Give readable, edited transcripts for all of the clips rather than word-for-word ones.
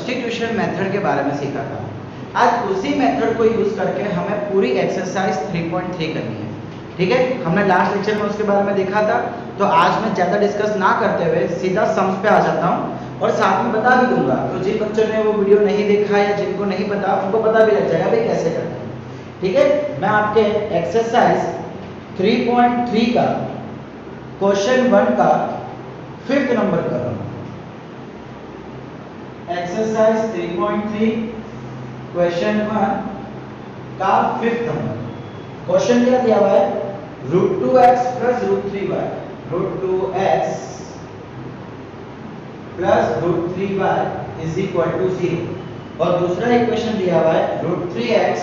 Substitution method के बारे में सीखा था। आज उसी मेथड को यूज करके हमें पूरी एक्सरसाइज 3.3 करनी है। ठीक है, हमने लास्ट लेक्चर में उसके बारे में देखा था, तो आज मैं ज़्यादा डिस्कस ना करते हुए सीधा सम्स पे आ जाता हूँ और साथ में बता भी दूंगा। तो जिन बच्चों ने वो वीडियो नहीं देखा या जिनको नहीं पता उनको पता भी लग जाएगा भाई कैसे करते हैं। ठीक है, मैं आपके एक्सरसाइज 3.3 का क्वेश्चन 1 का 5th नंबर कर रहा हूँ। एक्सरसाइज 3.3 क्वेश्चन 1 का 5th नंबर। क्वेश्चन क्या दिया हुआ है? √2x + √3y, √2x + √3y = 0। और दूसरा इक्वेशन दिया हुआ है √3x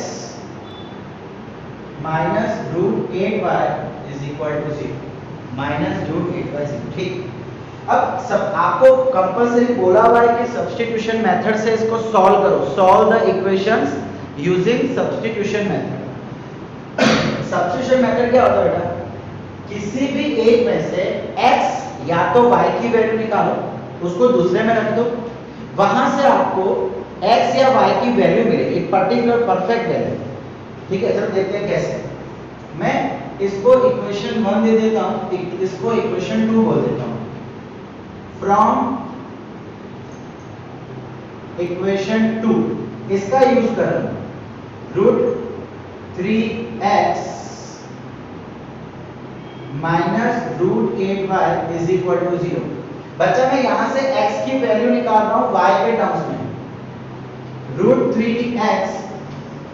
- √8y = 0, -√8y 0। ठीक, अब सब आपको कंपल्सरी बोला हुआ है कि सब्स्टिट्यूशन मेथड से इसको सॉल्व करो। Solve the equations using substitution method. Substitution method क्या होता है बेटा? किसी भी एक में से x या तो y की वैल्यू निकालो, उसको दूसरे में रख दो, वहां से आपको x या y की वैल्यू मिलेगी, पर्टिकुलर परफेक्ट वैल्यू। ठीक है, चलो देखते हैं कैसे। मैं इसको इक्वेशन 1 दे देता हूं, इसको इक्वेशन 2 बोल देता हूं। फ्रॉम इक्वेशन 2 इसका यूज कर रहा हूं, √3x - √8y = 0। बच्चा मैं यहां से x की वैल्यू निकाल रहा हूं y के टर्म्स में। √3x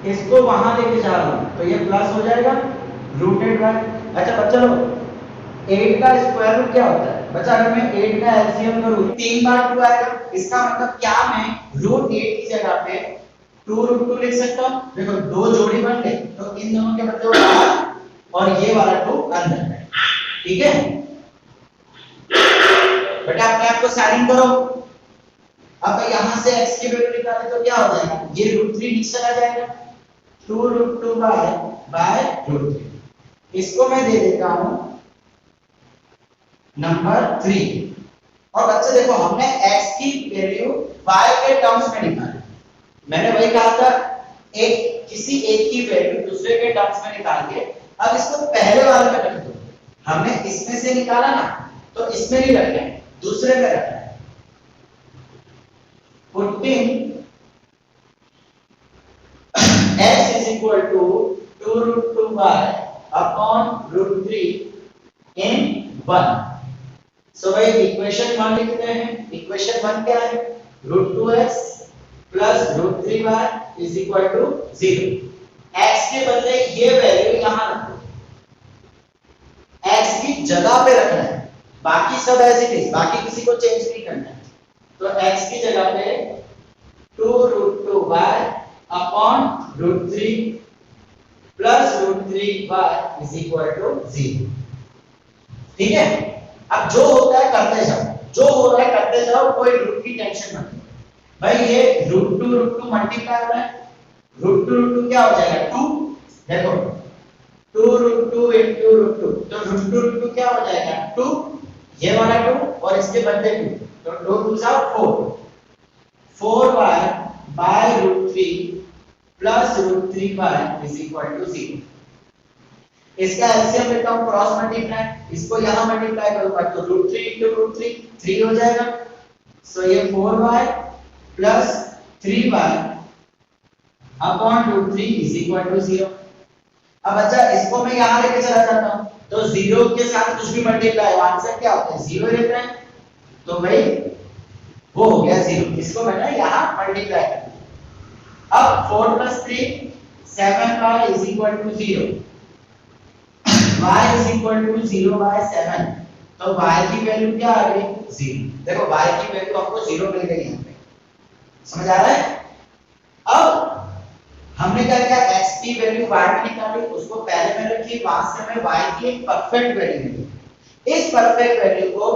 इसको वहां लेके जा रहा हूं, तो ये प्लस हो जाएगा √8y। अच्छा बच्चा लोग, 8 का स्क्वायर रूट क्या होता है? बच्चा अगर मैं 8 का एलसीएम करूं 3 बार 2 आएगा। इसका मतलब क्या मैं √8 की जगह पे 2√2 लिख सकता हूं? देखो दो जोड़ी बन गए, तो इन दोनों के बदले बाहर और ये वाला 2 अंदर है। ठीक है बेटा, अपने आप को साइन करो। अब यहां से x की वैल्यू निकाले तो क्या हो जाएगा? ये √3 नीचे चला जाएगा, 2√2 बाय √3। इसको मैं दे देता हूं नंबर 3। और बच्चे देखो, हमने x की वैल्यू y के टर्म्स में निकाली। मैंने वही कहा था, किसी एक की वैल्यू दूसरे के टर्म्स में निकाल के अब इसको पहले वाले में रख दो। हमने इसमें से निकाला ना, तो इसमें नहीं रखना है, दूसरे में रखना है। Putting x = 2√2y /√3 in 1। सो भाई इक्वेशन 1 लिखते हैं। इक्वेशन 1 क्या है? √2x + √3y = 0। x के बदले ये वैल्यू यहां रख दो, x की जगह पे रखना है, बाकी सब एज इट इज, बाकी किसी को चेंज नहीं करना है। तो x की जगह पे 2√2y /√3 + √3y = 0। ठीक है, अब जो होता है करते जाओ, जो हो रहा है करते जाओ, कोई रूट की टेंशन मत लो। भाई ये √2 मल्टीप्लाई हो रहा है, √2 क्या हो जाएगा? 2। देखो 2√2 * √2, तो √2 क्या हो जाएगा? 2, ये वाला 2 और इसके बदले 2, तो 2 2 4, 4y /√3 + √3y = 0। इसका एलसीएम लेता हूं, क्रॉस मल्टीप्लाई, इसको यहां मल्टीप्लाई करूंगा तो √3 * √3 3 हो जाएगा। सो ये 4y + 3y /√3 = 0। अब अच्छा इसको मैं यहां लेके चला जाता हूं, तो 0 के साथ कुछ भी मल्टीप्लाई आंसर क्या होता है? 0 रहता है, तो भाई वो हो गया 0। इसको मैंने यहां मल्टीप्लाई कर दिया। अब 4 + 3 7y = 0, y = 0/7, तो y की वैल्यू क्या आ गई? 0। देखो y की वैल्यू आपको 0 मिल गई यहां पे, समझ आ रहा है? अब हमने क्या किया? x की वैल्यू y की निकाली, उसको पहले में रखी, वहां से हमें y की एक परफेक्ट वैल्यू मिली। इस परफेक्ट वैल्यू को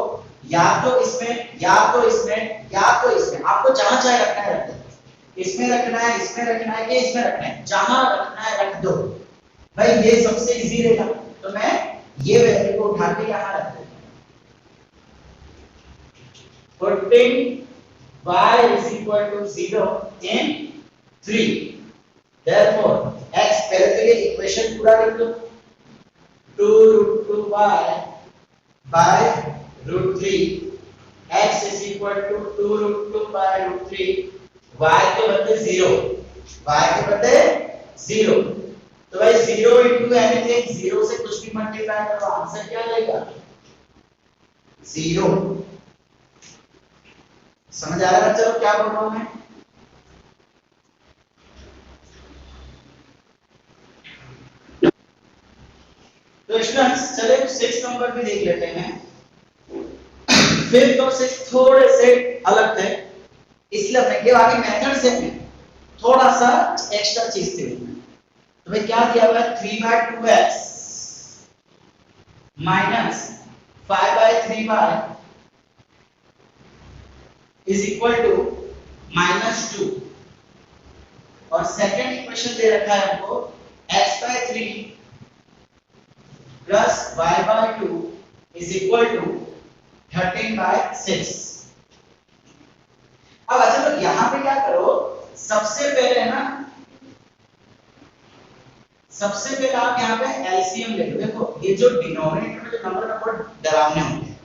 या तो इसमें या तो इसमें या तो इसमें, आपको जहां चाहे रखना है रख दो। इसमें रखना है, इसमें रखना है, कि इसमें रखना है, जहां रखना है रख दो। भाई ये सबसे इजी रहेगा, तो मैं ये वैल्यू को उठा के यहां रख देता हूं। Putting y is equal to 0 in 3. Therefore x पहले तो ये इक्वेशन पूरा लिख लो 2 root 2y by root 3 x is equal to 2 root 2 by root 3 y के बदले 0 y के बदले 0 तो भाई 0 into anything 0 से कुछ भी मल्टीप्लाई करो आंसर क्या आएगा 0 समझ आ रहा है बच्चों क्या बोल रहा हूं मैं तो स्टूडेंट्स चले 6 नंबर भी देख लेते हैं 5th और 6th थोड़े से अलग थे इसलिए हमने के बाकी मेथड से थोड़ा सा एक्स्ट्रा चीज थी तो भाई क्या दिया हुआ है 3/2x minus 5/3y is equal to -2 और सेकंड इक्वेशन दे रखा है हमको x/3 plus y/2 is equal to 13/6 अब अच्छा तो यहां पे क्या करो सबसे पहले आप यहाँ पे एलसीएम ले लो देखो ये जो डिनोमिनेटर में जो नंबर है बहुत डरावने होते हैं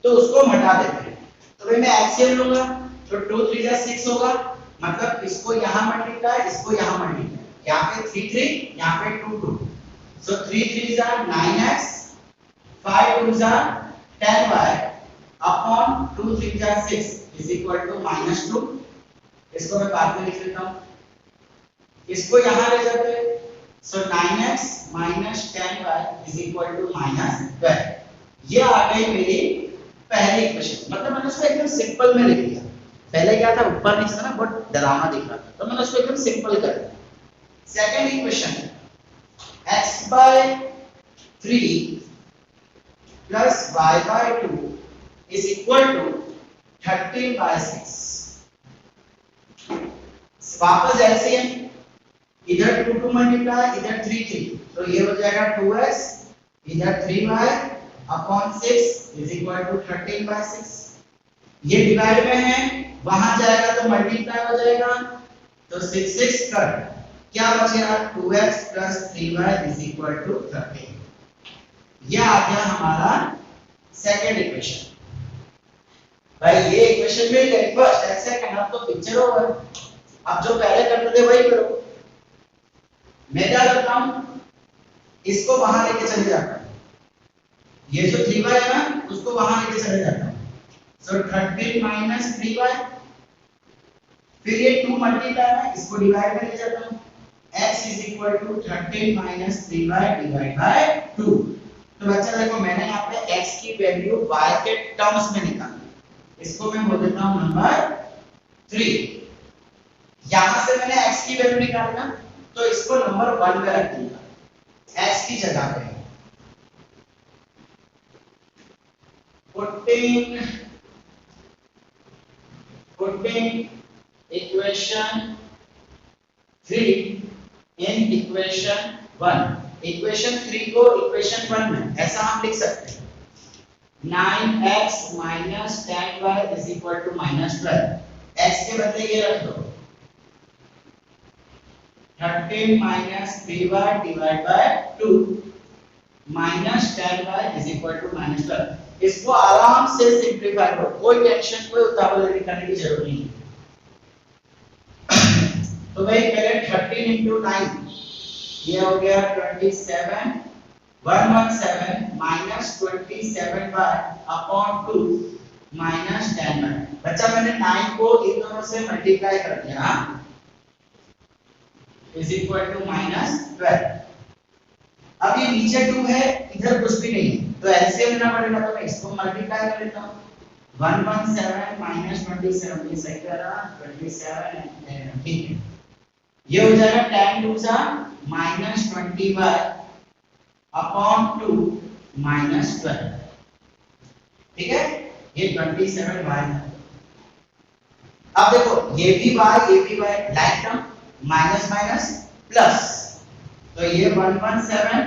तो उसको हम हटा देते हैं तो भाई मैं एलसीएम लूंगा तो 2 3 6 होगा मतलब इसको यहां मल्टीप्लाई इसको यहां मल्टीप्लाई यहाँ पे 3 3 यहाँ पे 2 2 so 3 3s are 9x 5 2s are 10y upon 2 3s are 6 is equal to -2 इसको मैं बाद में लिख लेता हूं इसको यहां ले जाते हैं so 9x minus 10y is equal to -12 ये आ गई मेरी पहली इक्वेशन मतलब मैंने उसको एकदम सिंपल में लिख दिया पहले क्या था ऊपर नीचे था ना बहुत डरावना दिख रहा था तो मैंने उसको एकदम सिंपल कर दिया second equation x/3 plus y/2 is equal to 13/6 वापस एलसीएम इधर 2 2 मल्टीप्लाई इधर 3 3 तो ये हो जाएगा 2x इधर 3y upon 6 is equal to 13/6 ये डिवाइड में है वहां जाएगा तो मल्टीप्लाई हो जाएगा तो 6 6 कर क्या बचेगा 2x 3y is equal to 13 ये आ गया हमारा सेकंड इक्वेशन भाई ये इक्वेशन मिल गई फर्स्ट ऐसे कहना तो पिक्चर ओवर अब जो पहले करते थे वही करो मैं क्या करता हूं इसको वहां लेके चले जाता हूं ये जो 3y है ना उसको वहां लेके चले जाता हूं सो 13 - 3y फिर ये 2 मल्टीप्लाई में इसको डिवाइड में ले जाता हूं x is equal to 13 - 3y divided by 2 तो बच्चा देखो मैंने यहाँ पे x की वैल्यू y के टर्म्स में निकाली इसको मैं बोल देता हूं नंबर 3 यहां से मैंने x की वैल्यू निकाली ना तो इसको नंबर 1 पे रख दूंगा x की जगह पे putting equation 3 in equation 1 equation 3 को इक्वेशन 1 में ऐसा हम लिख सकते हैं 9x minus 10y is equal to -12 x के बदले ये रख दो 13 minus 3y divided by 2 minus 10y is equal to -12 इसको आराम से सिंपलीफाई करो कोई टेंशन कोई उतावली करने की जरूरत नहीं तो भाई पहले 13 into 9 ये हो गया 27 117 minus 27 by upon 2 minus 10 by बच्चा मैंने 9 को इन दोनों से मल्टीप्लाई कर दिया is equal to -12 अब ये नीचे 2 है इधर कुछ भी नहीं है तो एलसीएम लेना पड़ेगा तो मैं इसको मल्टीप्लाई कर लेता हूं 117 minus 27 ये सही कह रहा 27 ठीक है ये हो जाएगा 10 2 सा -20y अपॉन 2 -12 ठीक है ये 27y है अब देखो ये भी y like term minus minus plus तो ये 117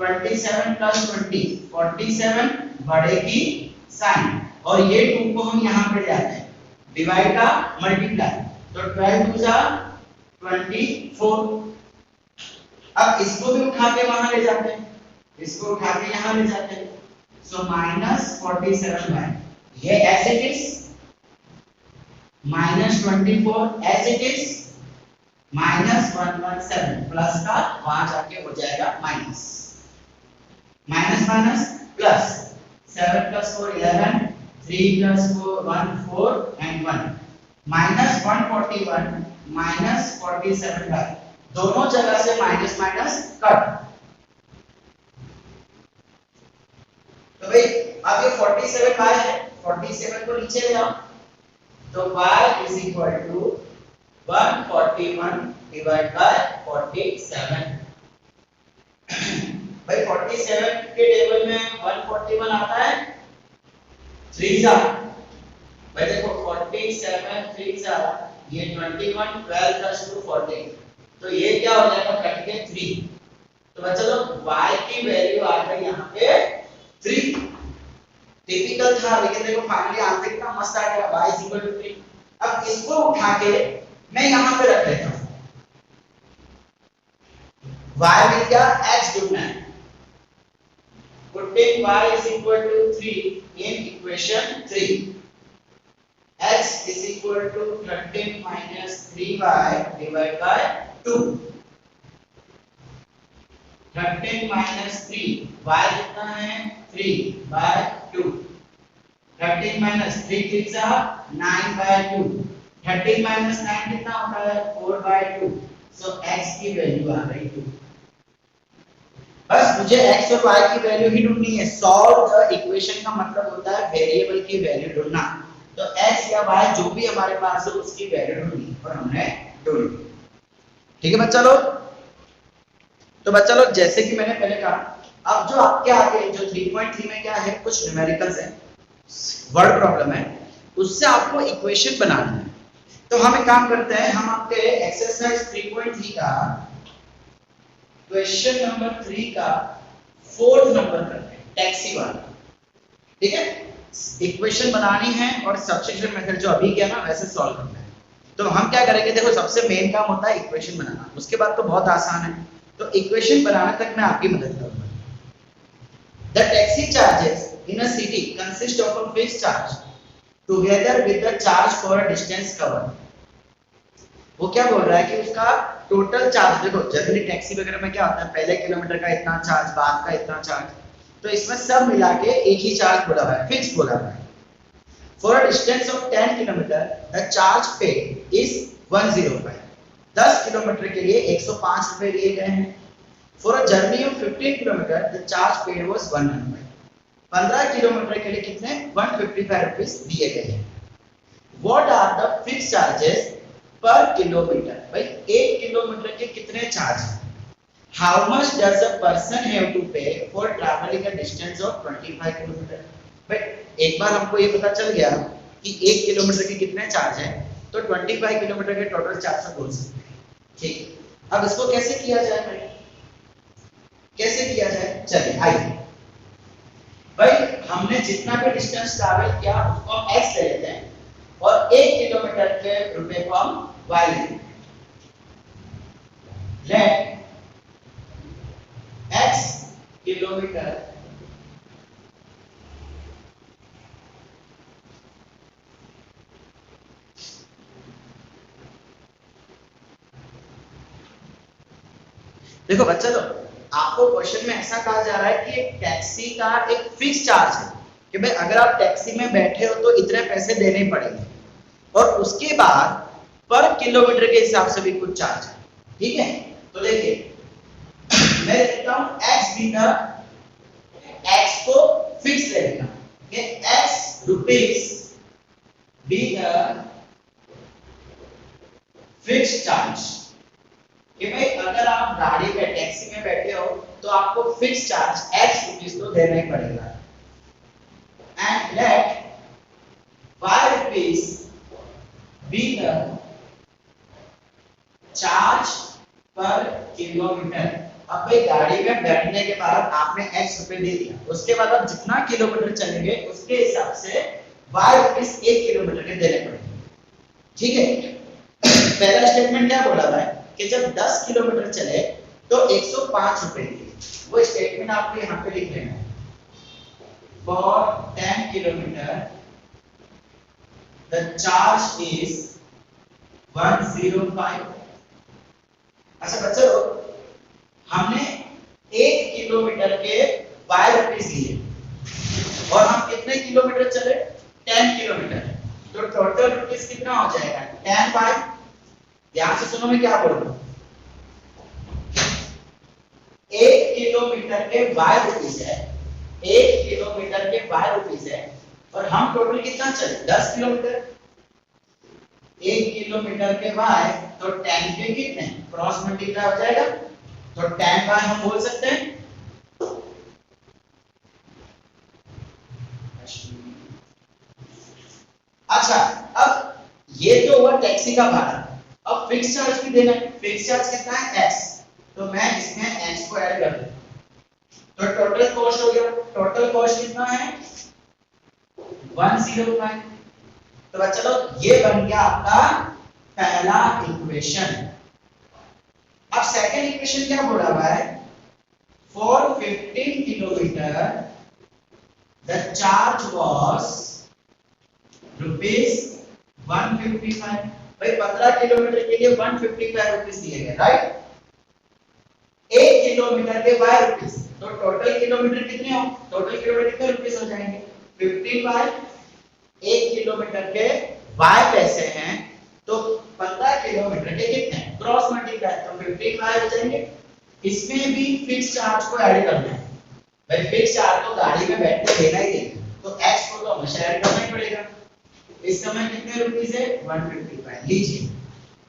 27 प्लस 20 47 बढ़ेगी साइन और ये 2 को हम यहां पे ले आते हैं डिवाइड का मल्टीप्लाई, तो 12 2 जा 24। अब इसको भी उठा के वहां ले जाते हैं, इसको उठा के यहां ले जाते हैं, सो -47 ये as it is, -24 as it is, -117 plus का वहां जाके हो जाएगा minus, minus minus plus, 7 + 4 11, 3 + 4 1 4 and 1, -141 -47 दोनों जगह से माइनस माइनस कट। तो भाई अब ये 47 y है, 47 को नीचे ले आओ, तो y = 141 डिवाइड बाय 47। भाई 47 के टेबल में 141 आता है 3 जा, भाई देखो 47 3 जा, ये 21, 12 + 2 14, तो ये क्या हो जाएगा कट के 3, तो बच्चा लोग y की वैल्यू आ गई यहाँ पे 3। टिपिकल था, लेकिन देखो फाइनली आंसर कितना मस्त आ गया, y = 3। अब इसको उठा के मैं यहाँ पे रख लेता हूँ, y मिल गया, x ढूंढना है, putting y = 3 in equation 3, x = 13 - 3y divided by 2, 13 - 3 y कितना है 3/2, 13 - 3 कितना 9/2, 13 - 9 कितना होता है 4/2, सो x की वैल्यू आ गई 2। बस मुझे x और y की वैल्यू ही ढूंढनी है। सॉल्व द इक्वेशन का मतलब होता है वेरिएबल की वैल्यू ढूंढना, तो x या y जो भी हमारे पास है उसकी वैल्यू ढूंढनी और हमने ढूंढ ली। ठीक है बच्चा लोग, तो बच्चा लोग जैसे कि मैंने पहले कहा, अब जो आपके आगे जो 3.3 में क्या है, कुछ न्यूमेरिकल्स है, वर्ड प्रॉब्लम है, उससे आपको इक्वेशन बनाना है। तो हम एक काम करते हैं, हम आपके एक्सरसाइज 3.3 का क्वेश्चन नंबर 3 का 4th नंबर करते हैं, टैक्सी वाला। ठीक है, इक्वेशन बनानी है और सब्स्टिट्यूशन मेथड जो अभी किया ना वैसे सॉल्व करना है। तो हम क्या करेंगे, देखो सबसे मेन काम होता है इक्वेशन बनाना, उसके बाद तो बहुत आसान है, तो इक्वेशन बनाने तक मैं आपकी मदद करूंगा। The taxi charges in a city consist of a fixed charge together with the charge for a distance covered। वो क्या बोल रहा है कि उसका टोटल चार्ज, देखो जनरली टैक्सी वगैरह में क्या होता है, पहले किलोमीटर का इतना चार्ज, बाद का इतना चार्ज, तो इसमें सब मिला के एक ही चार्ज बोला हुआ है, फिक्स बोला हुआ है। For a distance of 10 kilometre the charge paid is 105, 10 kilometre के लिए 105 रुपए लिए गए हैं। For a journey of 15 kilometre the charge paid was 100, 15 kilometre के लिए कितने 155 रुपीस दिए गए हैं। What are the fixed charges per kilometre, भाई 1 किलोमीटर के कितने चार्ज हैं। How much does a person have to pay for traveling a distance of 25 kilometre, भाई एक बार हमको ये पता चल गया कि 1 किलोमीटर के कितने चार्ज हैं, तो 25 किलोमीटर के टोटल चार्ज से बोल सकते हैं। ठीक, अब इसको कैसे किया जाए भाई, कैसे किया जाए, चलिए आइए भाई, हमने जितना भी डिस्टेंस ट्रैवल किया उसको हम x ले लेते हैं और 1 किलोमीटर के रुपए को हम y लेते हैं। लेट x किलोमीटर देखो बच्चा, तो आपको क्वेश्चन में ऐसा कहा जा रहा है कि एक टैक्सी का एक फिक्स चार्ज है कि भाई अगर आप टैक्सी में बैठे हो तो इतने पैसे देने पड़ेंगे, और उसके बाद पर किलोमीटर के हिसाब से भी कुछ चार्ज है। ठीक है, तो देखिए मैं लिखता हूं x बीटा, x को फिक्स ले लेना, ये x rupees beta fix charge, कि भाई अगर आप गाड़ी में टैक्सी में बैठे हो तो आपको फिक्स चार्ज x रुपीस तो देना ही पड़ेगा। And let y rupees be the charge पर किलोमीटर। अब भाई गाड़ी में बैठने के बाद आपने x रुपए दे दिया, उसके बाद आप जितना किलोमीटर चलेंगे उसके हिसाब से y रुपीस 1 किलोमीटर के देने पड़ेंगे। ठीक है। पहला स्टेटमेंट क्या बोला हुआ है कि जब 10 किलोमीटर चले तो 105 रुपए दिए। वो स्टेटमेंट आपको यहाँ पे लिख लेना है। For 10 kilometre the charge is 105। अच्छा बच्चों, हमने 1 किलोमीटर के 5 रुपीस लिए और हम कितने किलोमीटर चले? 10 किलोमीटर। तो टोटल रुपीस कितना हो जाएगा? 10 बाय, ध्यान से सुनो मैं क्या बोल रहा हूं। 1 किलोमीटर के 5 रुपीस है, 1 किलोमीटर के 5 रुपीस है और हम टोटल कितना चले? 10 किलोमीटर। 1 किलोमीटर के बाय तो 10 के कितने क्रॉस मल्टीप्लाई हो जाएगा, तो 10 बाय हम बोल सकते हैं। अच्छा, अब ये तो हुआ टैक्सी का भाड़ा। अब फिक्स चार्ज भी देना है। फिक्स चार्ज कितना है? x। तो मैं इसमें x को ऐड कर दूं तो टोटल कॉस्ट हो गया। टोटल कॉस्ट कितना है? 105। तो चलो ये बन गया आपका पहला इक्वेशन। अब सेकंड इक्वेशन क्या बोला हुआ है? For 15 kilometre the charge was rupees 155। भाई 15 किलोमीटर के लिए 155 रुपीस दिए गए, राइट। 1 किलोमीटर के 5 रुपीस, तो टोटल किलोमीटर कितने हो? टोटल किलोमीटर कितने रुपीस हो जाएंगे? 15 बाय 1 किलोमीटर के y पैसे हैं तो 15 किलोमीटर के कितने क्रॉस मल्टीप्लाई, तो 15 बाय हो जाएंगे। इसमें भी फिक्स चार्ज को ऐड करना है। भाई फिक्स चार्ज तो गाड़ी में बैठते देना ही देना, तो x को तो हमेशा ऐड करना ही पड़ेगा। इस समय कितने रुपीस है? 155। लीजिए,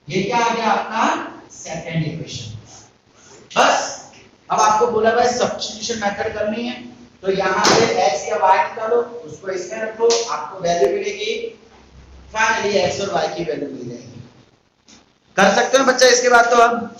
ये क्या आ गया आपका सेकंड इक्वेशन। बस अब आपको बोला भाई सब्स्टिट्यूशन मेथड करनी है, तो यहाँ पे x या y निकालो, उसको इसमें रखो, आपको वैल्यू मिलेगी। फाइनली x और y की वैल्यू मिल जाएगी। कर सकते हो बच्चा इसके बाद तो अब